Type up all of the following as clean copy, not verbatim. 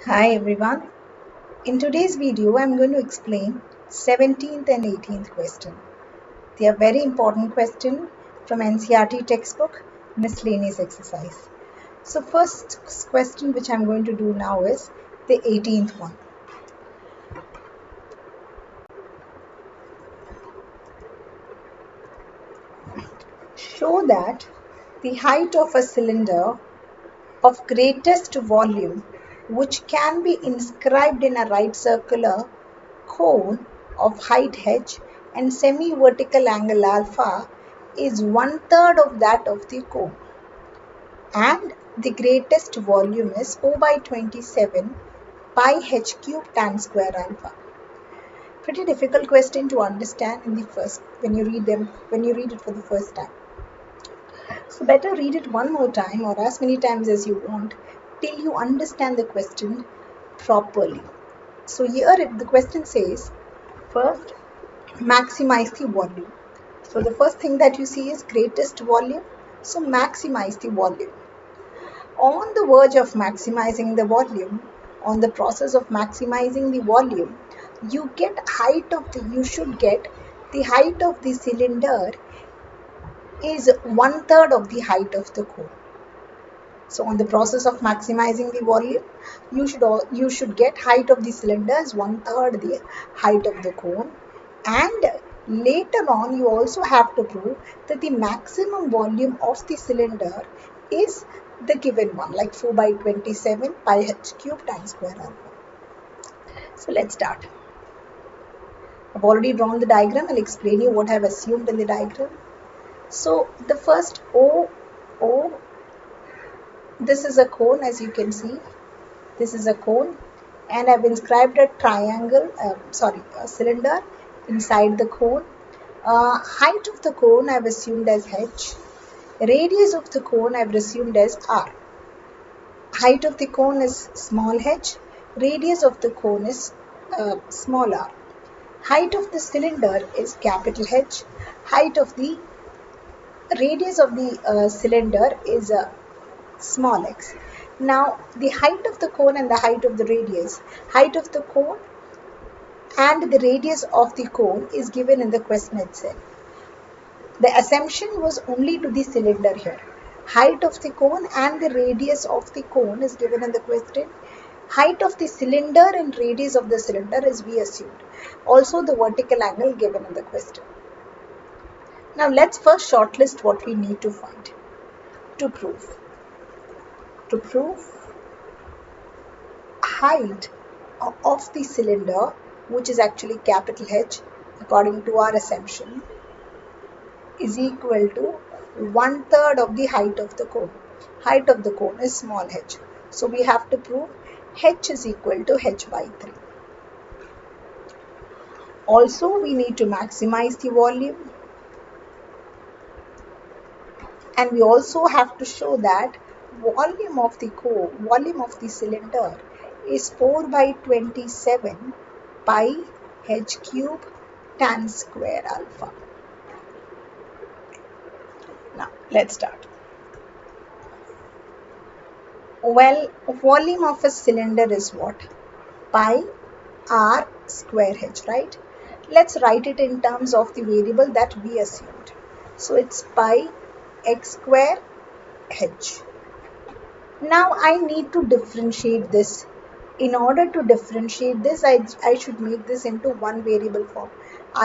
Hi everyone. In today's video, I'm going to explain 17th and 18th question. They are very important question from NCERT textbook, miscellaneous exercise. So first question which I'm going to do now is the 18th one. Show that the height of a cylinder of greatest volume which can be inscribed in a right circular cone of height h and semi-vertical angle alpha is 1/3 of that of the cone, and the greatest volume is 4/27 pi h cube tan square alpha. Pretty difficult question to understand in the first when you read it for the first time. So better read it one more time or as many times as you want till you understand the question properly. So here the question says, first maximize the volume. So the first thing that you see is greatest volume. So maximize the volume. On the verge of maximizing the volume, on the process of maximizing the volume, you should get the height of the cylinder is 1/3 of the height of the cone. So on the process of maximizing the volume, you should get height of the cylinder as 1/3 the height of the cone, and later on you also have to prove that the maximum volume of the cylinder is the given one, like 4/27 pi h cube times square alpha. So let's start. I've already drawn the diagram. I'll explain you what I've assumed in the diagram. So the first O, this is a cone, as you can see. This is a cone, and I've inscribed a cylinder inside the cone. Height of the cone I've assumed as h. Radius of the cone I've assumed as r. Height of the cone is small h. Radius of the cone is small r. Height of the cylinder is capital H. Radius of the cylinder is small x. Now the height of the cone and the height of the cone and the radius of the cone is given in the question itself. The assumption was only to the cylinder here. Height of the cone and the radius of the cone is given in the question. Height of the cylinder and radius of the cylinder is we assumed. Also the vertical angle given in the question. Now let's first shortlist what we need to find to prove. To prove height of the cylinder, which is actually capital H according to our assumption, is equal to 1/3 of the height of the cone. Height of the cone is small h. So we have to prove h is equal to h by 3. Also we need to maximize the volume, and we also have to show that volume of the cylinder is 4/27 pi h cube tan square alpha. Now let's start. Well, volume of a cylinder is what? Pi r square h, right? Let's write it in terms of the variable that we assumed. So it's pi x square h. Now I need to differentiate this. In order to differentiate this, I should make this into one variable form,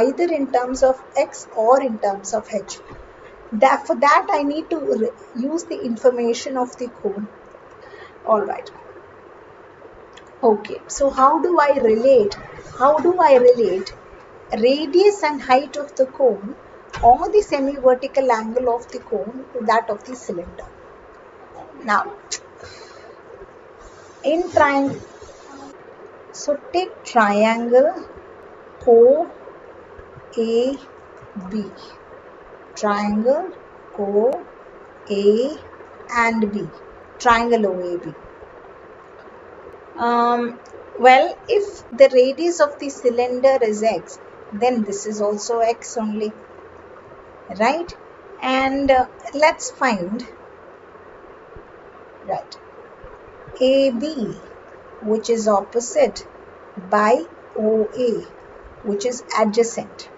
either in terms of x or in terms of h. For that I need to use the information of the cone. Alright. Okay, so how do I relate radius and height of the cone or the semi-vertical angle of the cone to that of the cylinder? Now, in triangle, so take triangle OAB. Triangle OA and B. Triangle OAB. Well, if the radius of the cylinder is x, then this is also x only, right? And let's find, right, AB, which is opposite, by OA, which is adjacent.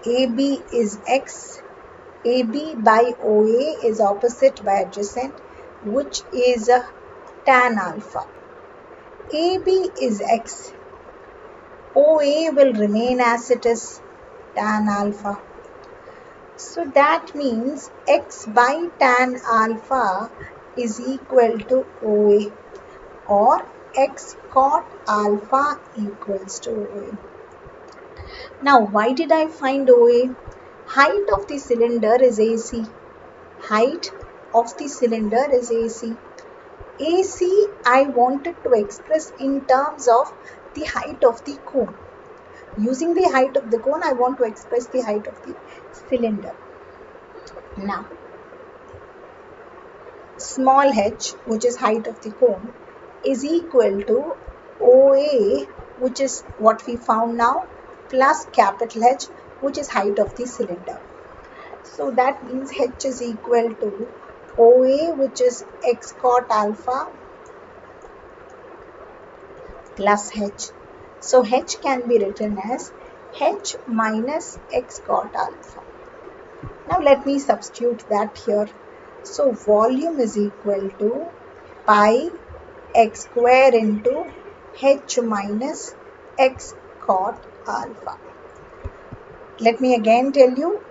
AB is X. AB by OA is opposite by adjacent, which is tan alpha. AB is X. OA will remain as it is, tan alpha. So that means X by tan alpha is equal to OA, or X cot alpha equals to OA. Now, why did I find OA? Height of the cylinder is AC. Height of the cylinder is AC. AC I wanted to express in terms of the height of the cone. Using the height of the cone, I want to express the height of the cylinder. Now, small h, which is height of the cone, is equal to OA, which is what we found now, plus capital H, which is height of the cylinder. So that means h is equal to OA, which is x cot alpha, plus h. So h can be written as h minus x cot alpha. Now let me substitute that here. So volume is equal to pi x square into h minus x cot alpha. Let me again tell you,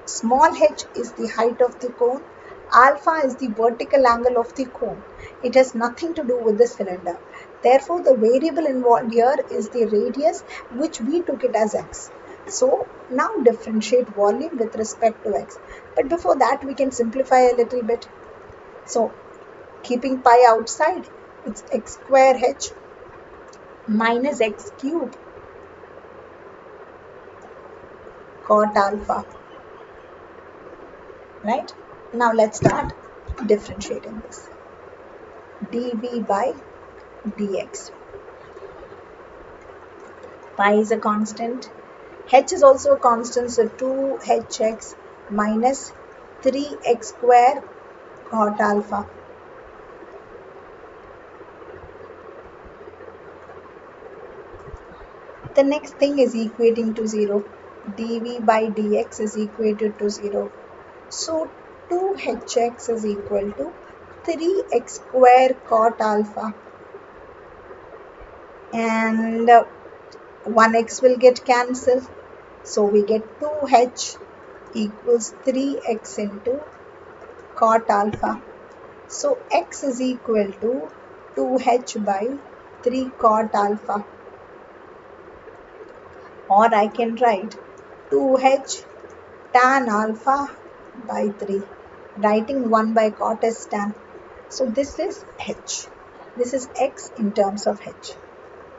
small h is the height of the cone, alpha is the vertical angle of the cone. It has nothing to do with the cylinder. Therefore, the variable involved here is the radius, which we took it as x. So now differentiate volume with respect to x. But before that, we can simplify a little bit. So keeping pi outside, it's x square h minus x cube cot alpha. Right? Now let's start differentiating this. dv by dx. Pi is a constant. H is also a constant, so 2hx minus 3x square cot alpha. The next thing is equating to 0. dv by dx is equated to 0. So 2hx is equal to 3x square cot alpha. And 1x will get cancelled. So we get 2h equals 3x into cot alpha. So x is equal to 2h by 3 cot alpha. Or I can write 2h tan alpha by 3. Writing 1 by cot is tan. So this is h. This is x in terms of h.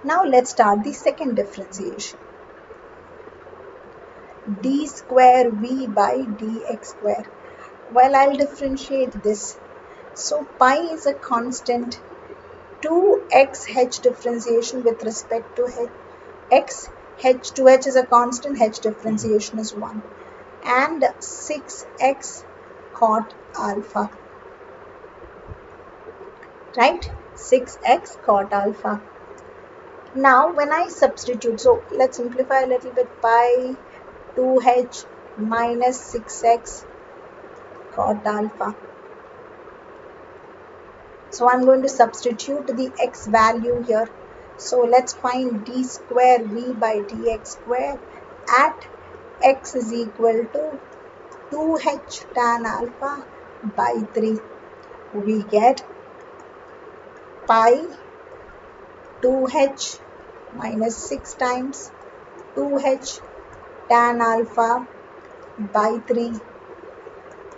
Now let's start the second differentiation. d square v by dx square. Well, I'll differentiate this. So pi is a constant. 2x h differentiation with respect to x. h 2h is a constant. H differentiation is 1. And 6x cot alpha. Right? 6x cot alpha. Now when I substitute, so let's simplify a little bit. Pi 2h minus 6x cot alpha. So I'm going to substitute the x value here. So let's find d square v by dx square at x is equal to 2h tan alpha by 3. We get pi 2h minus 6 times 2h tan alpha by 3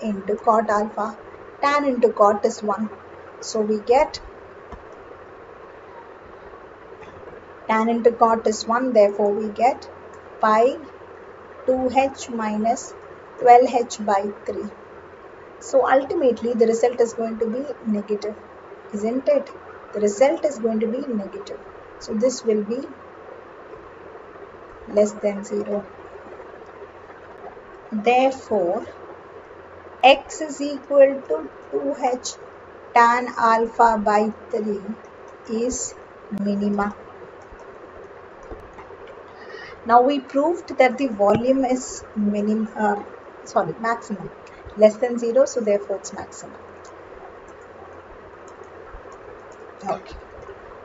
into cot alpha. Tan into cot is 1. So we get tan into cot is 1. Therefore we get pi 2h minus 12h by 3. So ultimately the result is going to be negative, isn't it? The result is going to be negative. So this will be less than 0. Therefore, x is equal to 2h tan alpha by 3 is minima. Now we proved that the volume is maximum, less than 0, so therefore it's maximum. Okay.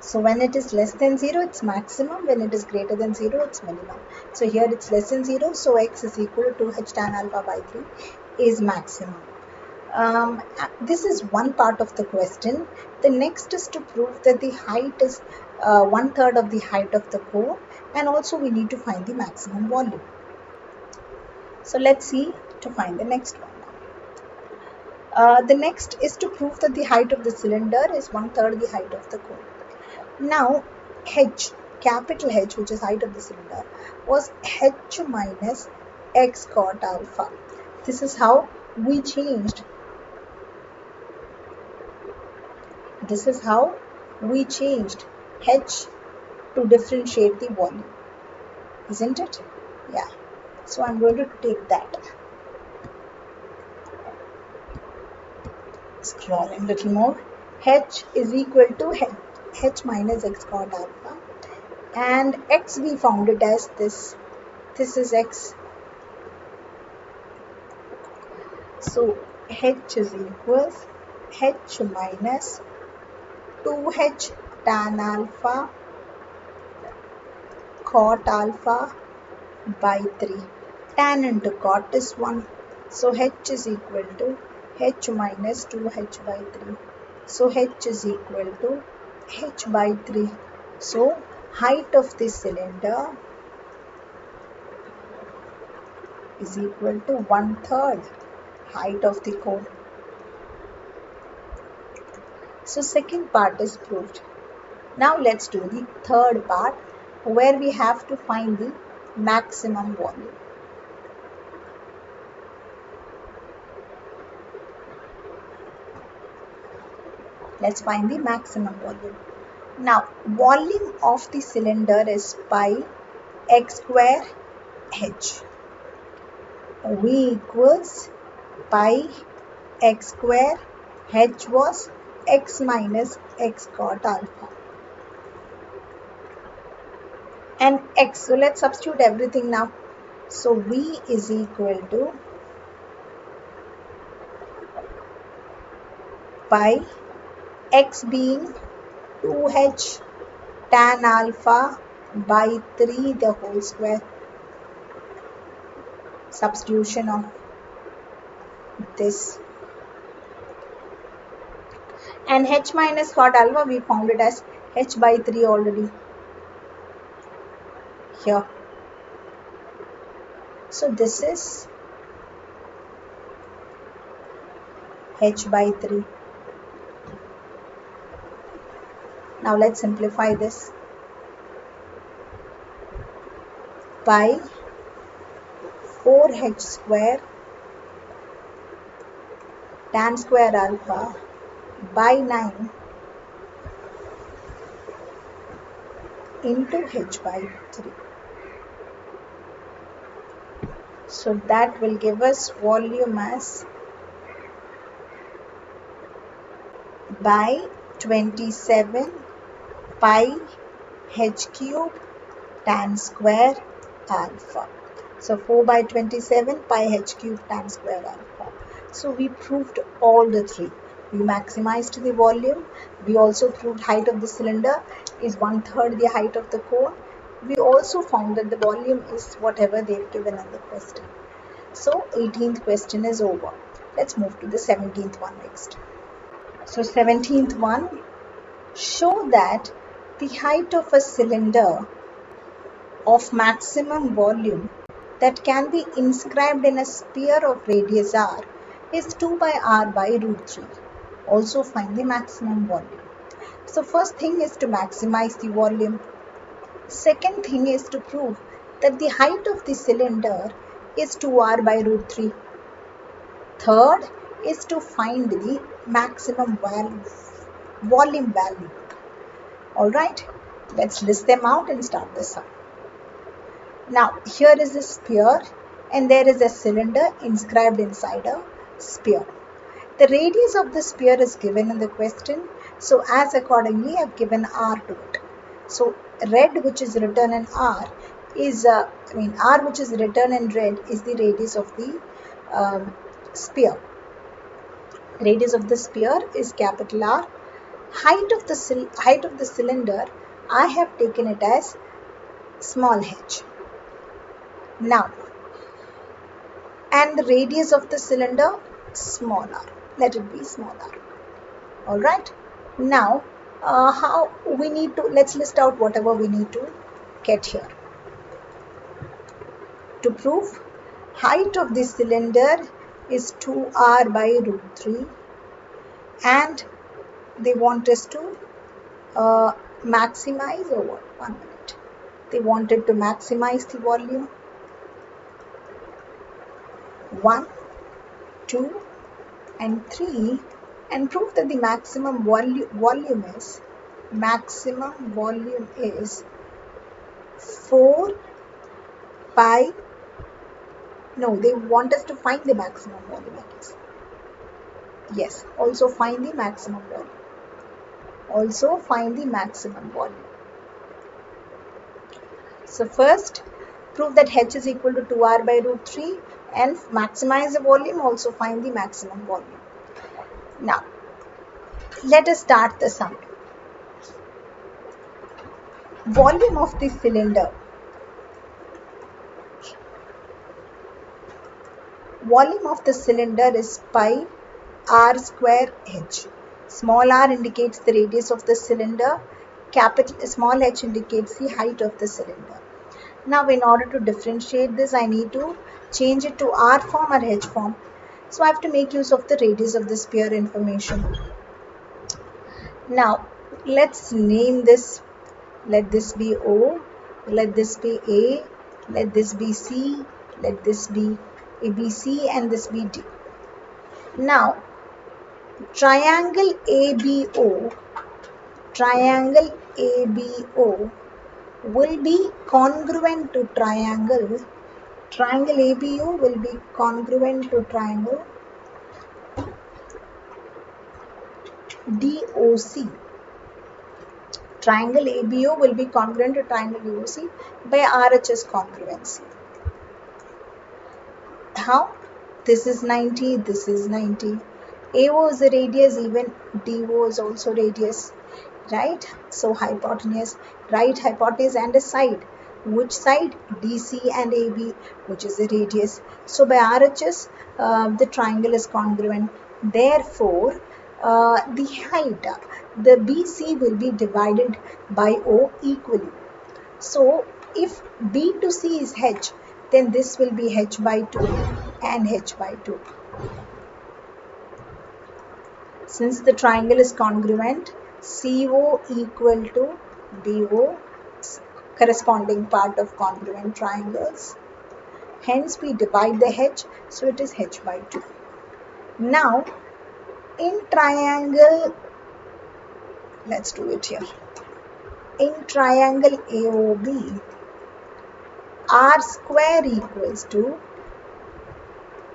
So when it is less than 0, it's maximum. When it is greater than 0, it's minimum. So here it's less than 0, so x is equal to h tan alpha by 3 is maximum. This is one part of the question. The next is to prove that the height is 1/3 of the height of the cone, and also we need to find the maximum volume. So let's see to find the next one. The next is to prove that the height of the cylinder is 1/3 the height of the cone. Now h, capital H, which is height of the cylinder, was h minus x cot alpha. This is how we changed. This is how we changed h to differentiate the volume, isn't it? Yeah. So I'm going to take that. Scrolling a little more. H is equal to h minus x cot alpha, and x we found it as this. This is x. So h is equals h minus 2h tan alpha cot alpha by 3. Tan into cot is 1. So h is equal to h minus 2h by 3. So h is equal to h by 3. So height of the cylinder is equal to 1/3 height of the cone. So second part is proved. Now let's do the third part, where we have to find the maximum volume. Let's find the maximum volume. Now volume of the cylinder is pi x square h. V equals pi x square, h was x minus x cot alpha, and x. So let's substitute everything now. So V is equal to pi x being 2h tan alpha by 3 the whole square. Substitution of this, and h minus cot alpha we found it as h by 3 already here. So this is h by 3. Now let's simplify this. Pi 4h square tan square alpha by 9 into h by 3. So that will give us volume as by 27 pi h cube tan square alpha. So 4 by 27 pi h cube tan square alpha. So we proved all the three. We maximized the volume. We also proved height of the cylinder is 1/3 the height of the cone. We also found that the volume is whatever they've given in the question. So 18th question is over. Let's move to the 17th one next. So 17th one, show that the height of a cylinder of maximum volume that can be inscribed in a sphere of radius r is 2 by r by root 3. Also find the maximum volume. So first thing is to maximize the volume. Second thing is to prove that the height of the cylinder is 2r by root 3. Third is to find the maximum volume value. Alright, let's list them out and start this up. Now here is a sphere and there is a cylinder inscribed inside a sphere. The radius of the sphere is given in the question. So as accordingly I've given R to it. So red which is written in R is, R which is written in red is the radius of the sphere. Radius of the sphere is capital R. Height of the cylinder, I have taken it as small h. Now, and the radius of the cylinder, small r. Let it be small r. All right. Now, how we need to, let's list out whatever we need to get here. To prove, height of the cylinder is 2r by root 3, and they want us to maximize, or what? 1 minute. They wanted to maximize the volume. 1, 2, and 3, and prove that the maximum volume is 4 pi. No, they want us to find the maximum volume, I guess. Yes, also find the maximum volume. So first, prove that h is equal to 2r by root 3 and maximize the volume, also find the maximum volume. Now, let us start the sum. Volume of the cylinder. Volume of the cylinder is pi r square h. Small r indicates the radius of the cylinder. Small h indicates the height of the cylinder. Now, in order to differentiate this, I need to change it to r form or h form. So, I have to make use of the radius of the sphere information. Now, let's name this. Let this be O, let this be A, let this be C, let this be ABC, and this be D. Now, triangle ABO will be congruent to triangle ABO will be congruent to triangle DOC. Triangle ABO will be congruent to triangle DOC by RHS congruency. How? This is 90, this is 90. AO is the radius, even DO is also radius, right? So hypotenuse, right hypotenuse and a side. Which side? DC and AB, which is the radius. So by RHS, the triangle is congruent. Therefore, the height, the BC will be divided by O equally. So if B to C is h, then this will be h by 2 and h by 2. Since the triangle is congruent, CO equal to BO, corresponding part of congruent triangles. Hence we divide the h, so it is h by 2. Now, in triangle, let's do it here. In triangle AOB, R square equals to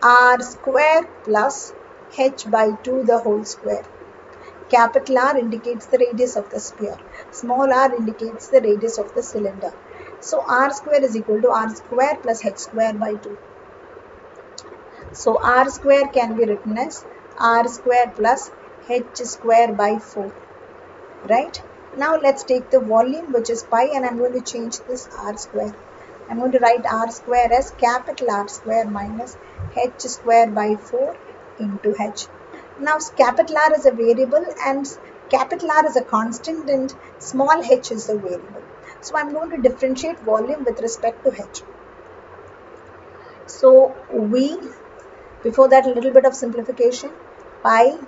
R square plus h by 2 the whole square. Capital R indicates the radius of the sphere. Small r indicates the radius of the cylinder. So R square is equal to R square plus h square by 2. So R square can be written as R square plus h square by 4. Right? Now let's take the volume, which is pi, and I'm going to change this R square. I'm going to write R square as capital R square minus h square by 4 into h. Now capital R is a variable and capital R is a constant and small h is a variable. So I'm going to differentiate volume with respect to h. So before that, a little bit of simplification. Pi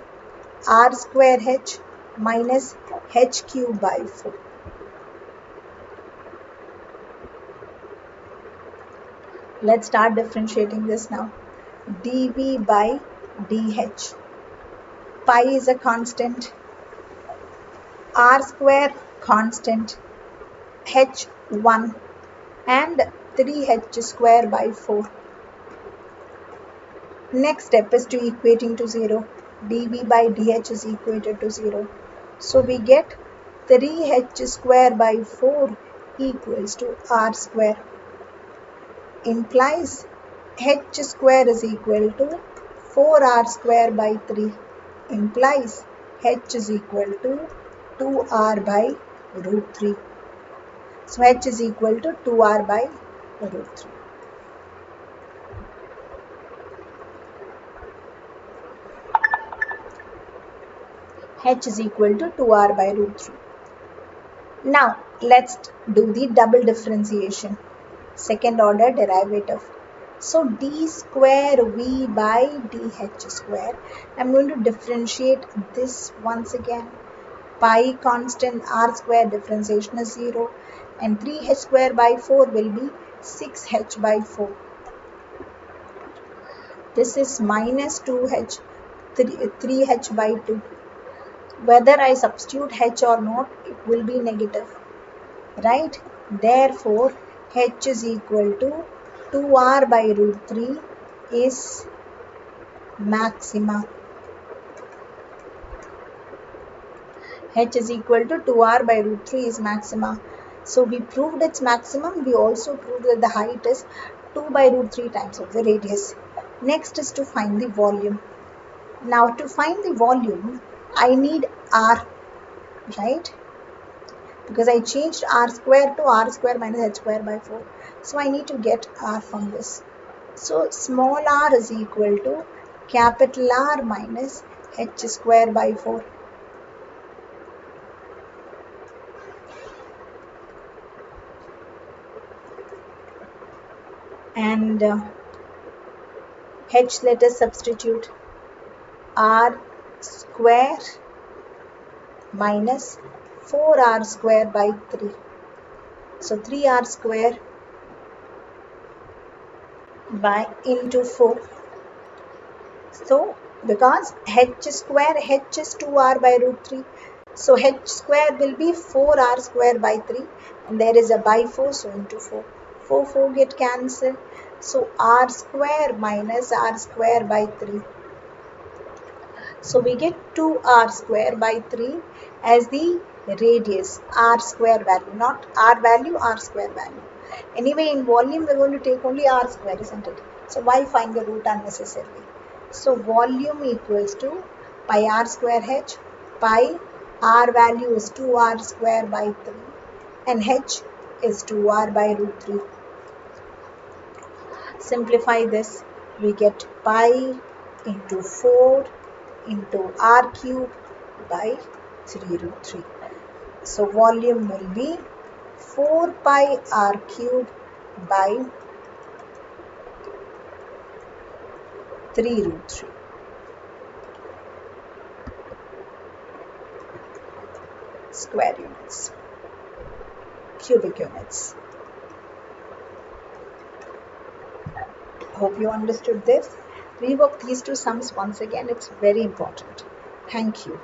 R square h minus h cube by 4. Let's start differentiating this now. dV by dH. Pi is a constant, R square constant, h 1 and 3h square by 4. Next step is to equating to 0. dV by dH is equated to 0. So we get 3h square by 4 equals to r square. Implies h square is equal to 4r square by 3. Implies h is equal to 2r by root 3. So h is equal to 2r by root 3. H is equal to 2r by root 3. Now let's do the double differentiation, second order derivative. So d square v by dh square. I'm going to differentiate this once again. Pi constant r square differentiation is 0 and 3h square by 4 will be 6h by 4. This is minus 2h, 3h by 2. Whether I substitute h or not, it will be negative, right? Therefore, h is equal to 2r by root 3 is maxima. H is equal to 2r by root 3 is maxima. So we proved its maximum. We also proved that the height is 2 by root 3 times of the radius. Next is to find the volume. Now to find the volume, I need r, right? Because I changed r square to r square minus h square by 4. So I need to get r from this. So small r is equal to capital R minus h square by 4. And h, let us substitute r square minus 4r square by 3. So 3r square by into 4. So because h square, h is 2r by root 3. So h square will be 4r square by 3 and there is a by 4, so into 4. 4 get cancelled. So r square minus r square by 3. So we get 2r square by 3 as the radius, r square value, not r value, r square value. Anyway, in volume we're going to take only r square, isn't it? So why find the root unnecessarily? So volume equals to pi r square h. Pi r value is 2r square by 3 and h is 2r by root 3. Simplify this, we get pi into 4 into r cube by 3 root 3. So volume will be 4 pi r cube by 3 root 3. Square units, cubic units. Hope you understood this. Rework these two sums once again. It's very important. Thank you.